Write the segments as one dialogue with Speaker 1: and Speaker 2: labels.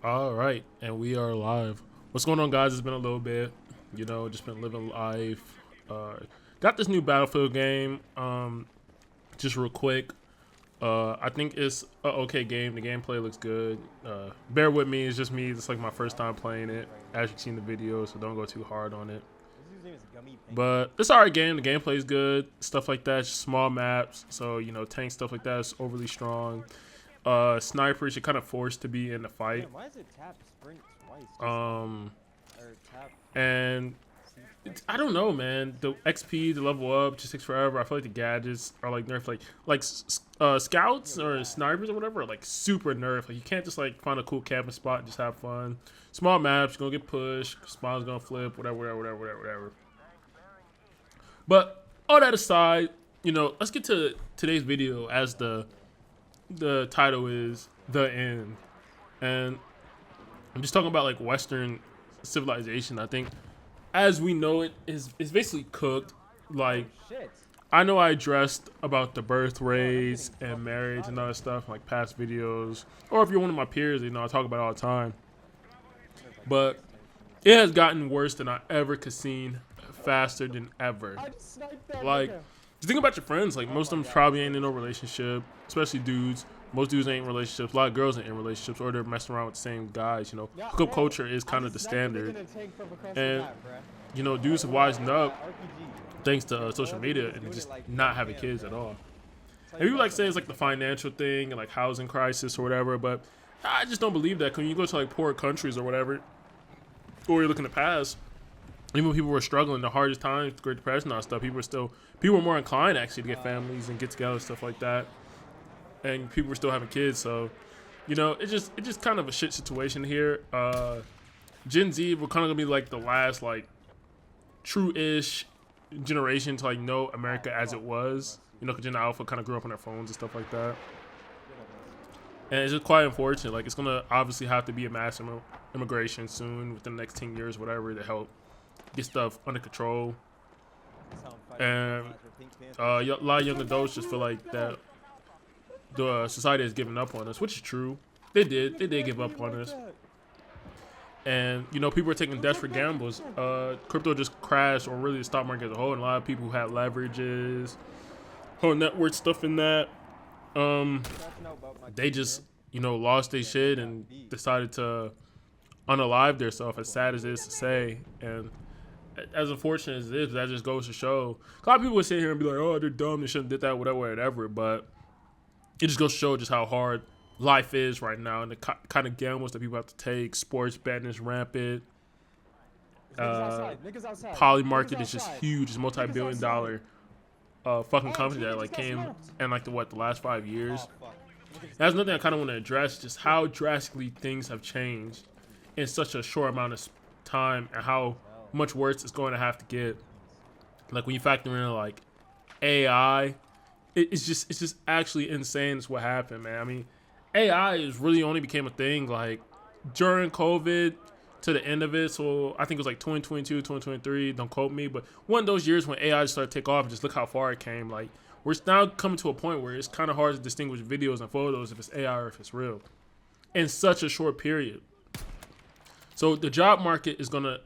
Speaker 1: All right, and we are live. What's going on, guys? It's been a little bit, just been living life. Got this new Battlefield game. Just real quick. I think it's a okay game. The gameplay looks good. Bear with me. It's just me. It's like my first time playing it. As you've seen the video, so don't go too hard on it. But it's alright game. The gameplay is good. Stuff like that. Just small maps. So tank stuff like that is overly strong. Snipers, you're kind of forced to be in the fight.
Speaker 2: Man, why is it tap sprint twice? Or tap
Speaker 1: And I don't know, man. The XP, the level up, just takes forever. I feel like the gadgets are like nerfed, scouts or snipers or whatever, are like super nerfed. Like you can't just like find a cool camping spot and just have fun. Small maps, you're gonna get pushed, spawn's gonna flip, whatever. But all that aside, let's get to today's video as the title is The End. And I'm just talking about like Western civilization. I think as we know it is basically cooked. Like
Speaker 2: shit.
Speaker 1: I know I addressed about the birth rates and marriage and other stuff in like past videos, or if you're one of my peers, I talk about it all the time. But it has gotten worse than I ever could seen, faster than ever. Like, just think about your friends. Like, most of them probably ain't in no relationship, especially dudes. Most dudes ain't in relationships. A lot of girls ain't in relationships, or they're messing around with the same guys. Hookup culture is kind of the standard. And, dudes have wised up thanks to social media and just not having kids at all. And people like say it's like the financial thing and like housing crisis or whatever, but I just don't believe that. Cause when you go to like poor countries or whatever, or you're looking to pass, even when people were struggling the hardest times, the Great Depression and all stuff, people were more inclined actually to get families and get together, stuff like that. And people were still having kids, so it's just kind of a shit situation here. Gen Z, we're kind of gonna be like the last like true-ish generation to like know America as it was. Because Gen Alpha kind of grew up on their phones and stuff like that. And it's just quite unfortunate. Like, it's gonna obviously have to be a mass immigration soon, within the next 10 years, whatever, to help get stuff under control. And a lot of young adults just feel like that the society has given up on us, which is true. They did give up on us. And people are taking desperate gambles. Crypto just crashed, or really the stock market as a whole, and a lot of people who had leverages, whole network stuff in that, they just lost their shit and decided to unalive themselves, as sad as it is to say. And as unfortunate as it is, that just goes to show. A lot of people would sit here and be like, oh, they're dumb, they shouldn't have did that, whatever. But it just goes to show just how hard life is right now, and the kind of gambles that people have to take. Sports betting is rampant. Poly market is just huge. It's a multi-billion-dollar fucking company that like came in like the last 5 years. That's another thing I kind of want to address, just how drastically things have changed in such a short amount of time, and how much worse it's going to have to get. Like when you factor in like AI, it's just actually insane. It's what happened, man. I mean, AI is really only became a thing like during COVID to the end of it. So I think it was like 2022, 2023. Don't quote me, but one of those years when AI just started to take off, and just look how far it came. Like we're now coming to a point where it's kind of hard to distinguish videos and photos if it's AI or if it's real in such a short period. So the job market is gonna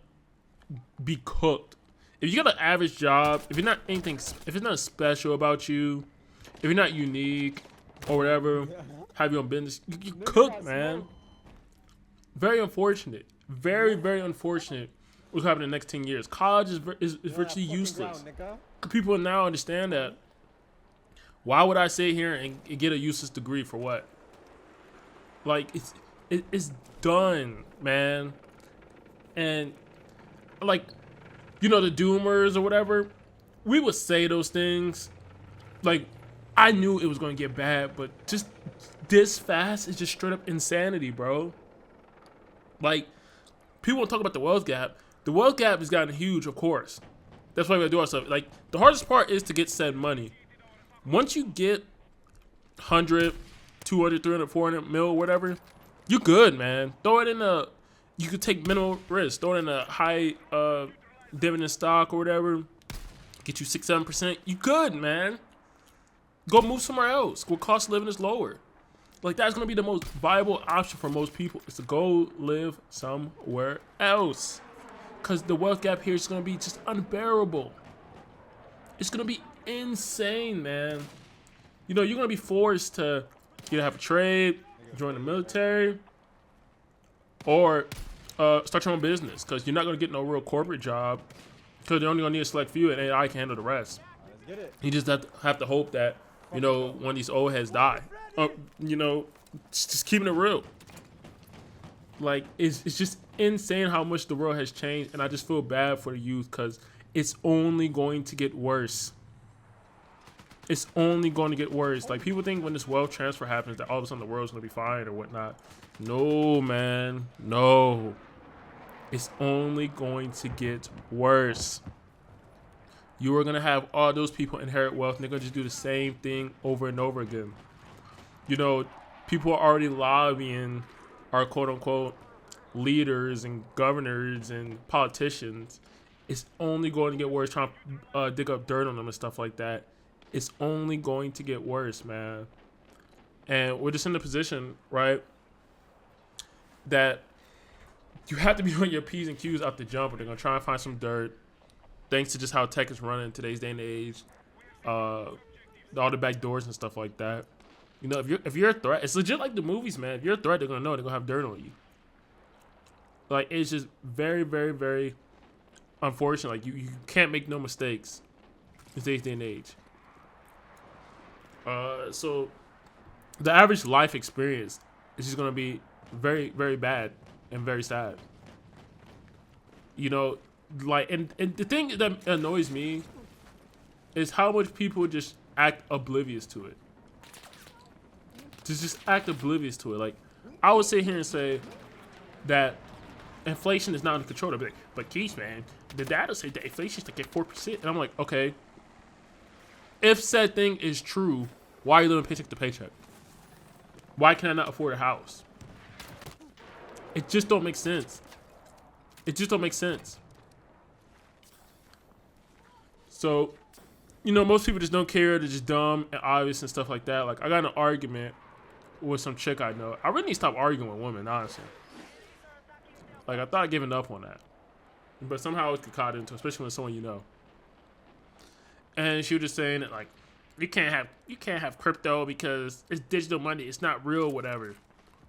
Speaker 1: be cooked. If you got an average job, if it's not special about you, if you're not unique or whatever, have your own business, you cooked, man. Very unfortunate. Very, very unfortunate what's happening in the next 10 years. College is virtually useless. People now understand that. Why would I sit here and get a useless degree for what? Like, it's done, man. And, like, the doomers or whatever, we would say those things. Like, I knew it was going to get bad, but just this fast is just straight up insanity, bro. Like, people want to talk about the wealth gap. The wealth gap has gotten huge, of course. That's why we gotta do our stuff. Like, the hardest part is to get said money. Once you get 100, 200, 300, 400 mil, whatever, you're good, man. Throw it in you could take minimal risk. Throw it in a high dividend stock or whatever. Get you 6-7%. You good, man. Go move somewhere else where cost of living is lower. Like, that's gonna be the most viable option for most people, is to go live somewhere else. Cause the wealth gap here is gonna be just unbearable. It's gonna be insane, man. You know, you're gonna be forced to either have a trade, join the military, or start your own business. Cause you're not gonna get no real corporate job. Cause they're only gonna need a select few, and AI can handle the rest.
Speaker 2: Let's get it.
Speaker 1: You just have to hope that, you know, one of these old heads die. You know, just keeping it real. Like, it's just insane how much the world has changed, and I just feel bad for the youth because it's only going to get worse. It's only going to get worse. Like, people think when this wealth transfer happens that all of a sudden the world's going to be fine or whatnot. No, man. No. It's only going to get worse. You are going to have all those people inherit wealth, and they're going to just do the same thing over and over again. You know, people are already lobbying our quote-unquote leaders and governors and politicians. It's only going to get worse, trying to dig up dirt on them and stuff like that. It's only going to get worse, man. And we're just in the position, right, that you have to be on your P's and Q's out the jump, or they're going to try and find some dirt. Thanks to just how tech is running in today's day and age, all the back doors and stuff like that. You know, if you're a threat, it's legit like the movies, man. If you're a threat, they're gonna know. They're gonna have dirt on you. Like, it's just very, very, very unfortunate. Like, you can't make no mistakes in today's day and age. So the average life experience is just gonna be very, very bad and very sad. You know, like, and the thing that annoys me is how much people just act oblivious to it. Just act oblivious to it. Like, I would sit here and say that inflation is not under control. I'd be like, but Keith, man, the data say that inflation is like at 4%. And I'm like, okay, if said thing is true, why are you living paycheck to paycheck? Why can I not afford a house? It just don't make sense. It just don't make sense. So, you know, most people just don't care. They're just dumb and obvious and stuff like that. Like, I got in an argument with some chick I know. I really need to stop arguing with women, honestly. Like, I thought I'd given up on that. But somehow I was caught into, especially when it's someone you know. And she was just saying that, like, you can't have crypto because it's digital money. It's not real, whatever. And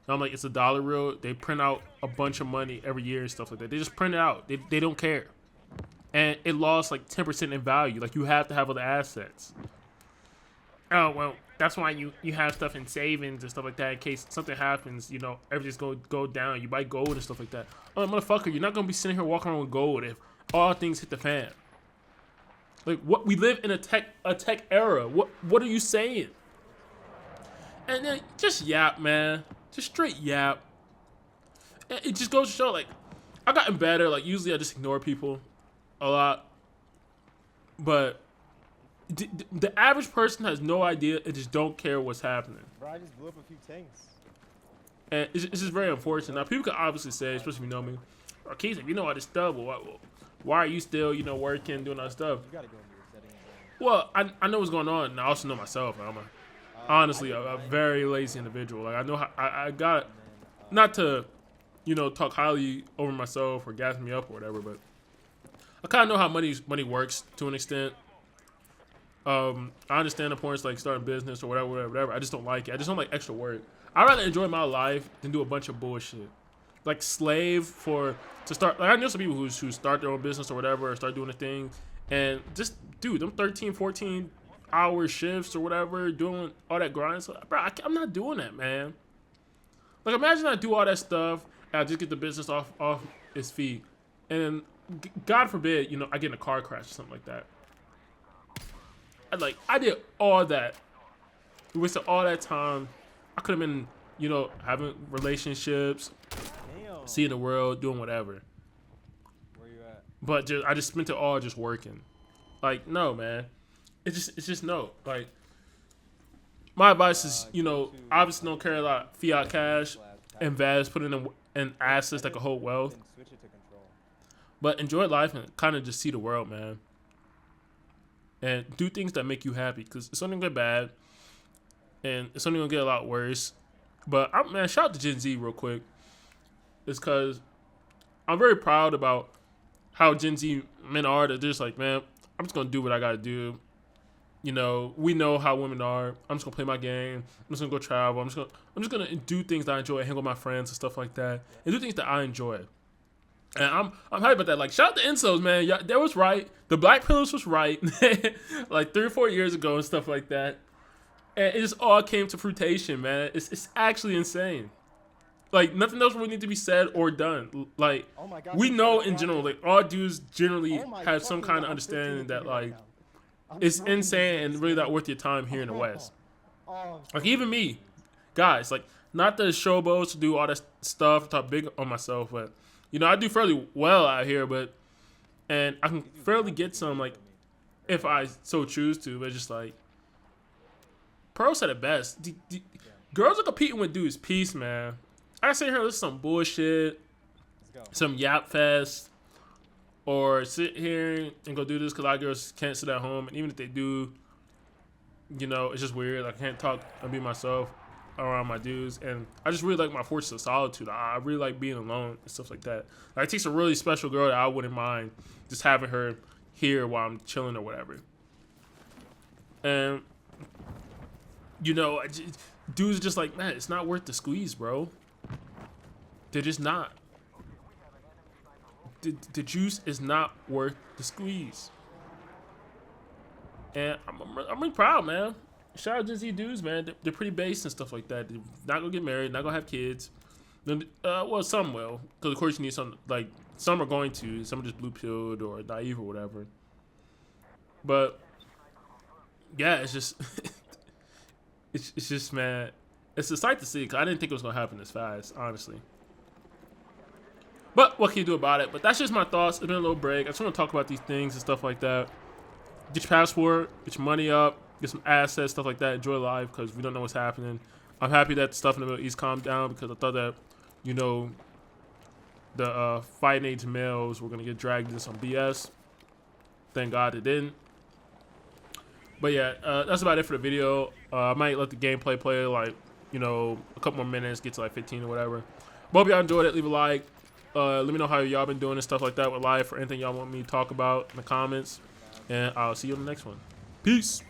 Speaker 1: I'm like, it's $1 real. They print out a bunch of money every year and stuff like that. They just print it out. They don't care. And it lost like 10% in value. Like, you have to have other assets. Oh, well, that's why you have stuff in savings and stuff like that in case something happens, you know, everything's going to go down. You buy gold and stuff like that. Oh, motherfucker, you're not going to be sitting here walking around with gold if all things hit the fan. Like, what, we live in a tech era. What are you saying? And then just yap, man. Just straight yap. And it just goes to show, like, I've gotten better. Like, usually I just ignore people a lot. But the average person has no idea and just don't care what's happening.
Speaker 2: Bro, I just blew up a few tanks.
Speaker 1: And it's just very unfortunate. Now, people can obviously say, especially if you know me, oh, Keith, if you know all this stuff, why are you still, you know, working, doing all that stuff?
Speaker 2: You gotta go into your settings.
Speaker 1: Well, I know what's going on, and I also know myself. I'm honestly a very lazy individual. Like, I know how I got, not to, you know, talk highly over myself or gas me up or whatever, but I kind of know how money works to an extent. I understand the points like starting business or whatever. I just don't like it. I just don't like extra work. I'd rather enjoy my life than do a bunch of bullshit. Like, slave to start. Like, I know some people who start their own business or whatever, or start doing a thing, and just, dude, them 13, 14 hour shifts or whatever, doing all that grind. So, bro, I'm not doing that, man. Like, imagine I do all that stuff and I just get the business off its feet, and God forbid, you know, I get in a car crash or something like that. I did all that. We wasted all that time. I could have been, you know, having relationships,
Speaker 2: Damn.
Speaker 1: seeing the world, doing whatever.
Speaker 2: Where you at?
Speaker 1: But I just spent it all just working. Like, no, man. It's just no. Like, my advice is, you know, obviously don't carry a lot of fiat cash. Invest, put it in assets that can hold wealth.
Speaker 2: Then switch it to control.
Speaker 1: But enjoy life and kind of just see the world, man. And do things that make you happy, because it's only gonna get bad, and it's only gonna get a lot worse. But man, shout out to Gen Z real quick. It's because I'm very proud about how Gen Z men are. They're just like, man, I'm just gonna do what I gotta do. You know, we know how women are. I'm just gonna play my game. I'm just gonna go travel. I'm just gonna do things that I enjoy, hang with my friends and stuff like that, and do things that I enjoy. And I'm happy about that. Like, shout out to incels, man. Yeah, that was right. The Black Pillars was right, like 3 or 4 years ago and stuff like that. And it just all came to fruition, man. It's actually insane. Like, nothing else really need to be said or done. Like,
Speaker 2: Oh my God,
Speaker 1: we
Speaker 2: he's
Speaker 1: know
Speaker 2: got a
Speaker 1: in general,
Speaker 2: rocket.
Speaker 1: like, all dudes generally
Speaker 2: Oh my
Speaker 1: have some
Speaker 2: fucking
Speaker 1: kind of
Speaker 2: God, I'm
Speaker 1: understanding
Speaker 2: 15
Speaker 1: that,
Speaker 2: right
Speaker 1: like,
Speaker 2: now. I'm
Speaker 1: it's
Speaker 2: trying
Speaker 1: insane
Speaker 2: this,
Speaker 1: and really
Speaker 2: man.
Speaker 1: not worth your time here in the West.
Speaker 2: Oh,
Speaker 1: Like, even me, guys, like, not the showboats to do all that stuff, talk big on myself, but, you know, I do fairly well out here, and I can fairly get some, like, if I so choose to, but just like, Pearl said it best. Girls are competing with dudes. Peace, man. I sit here and listen to some bullshit,
Speaker 2: let's go.
Speaker 1: some yap fest, or sit here and go do this because a lot of girls can't sit at home, and even if they do, you know, it's just weird. I can't talk and be myself around my dudes, and I just really like my fortress of solitude. I really like being alone and stuff like that. Like, it takes a really special girl that I wouldn't mind just having her here while I'm chilling or whatever. And you know, dudes are just like, man, it's not worth the squeeze, bro. They're just not. The juice is not worth the squeeze. And I'm really proud, man. Shout out to Gen Z dudes, man. They're pretty base and stuff like that. They're not gonna get married, not gonna have kids. Well, some will, because of course you need some. Like, some are going to. Some are just blue pilled or naive or whatever. But yeah, it's just, it's just, man. It's a sight to see, because I didn't think it was gonna happen this fast, honestly. But what can you do about it? But that's just my thoughts. It's been a little break. I just want to talk about these things and stuff like that. Get your passport, get your money up, get some assets, stuff like that. Enjoy life, because we don't know what's happening. I'm happy that the stuff in the Middle East calmed down, because I thought that, you know, the fighting age males were going to get dragged into some BS. Thank God it didn't. But yeah, that's about it for the video. I might let the gameplay play, like, you know, a couple more minutes, get to like 15 or whatever. But hope y'all enjoyed it. Leave a like. Let me know how y'all been doing and stuff like that with life, or anything y'all want me to talk about in the comments. And I'll see you on the next one. Peace.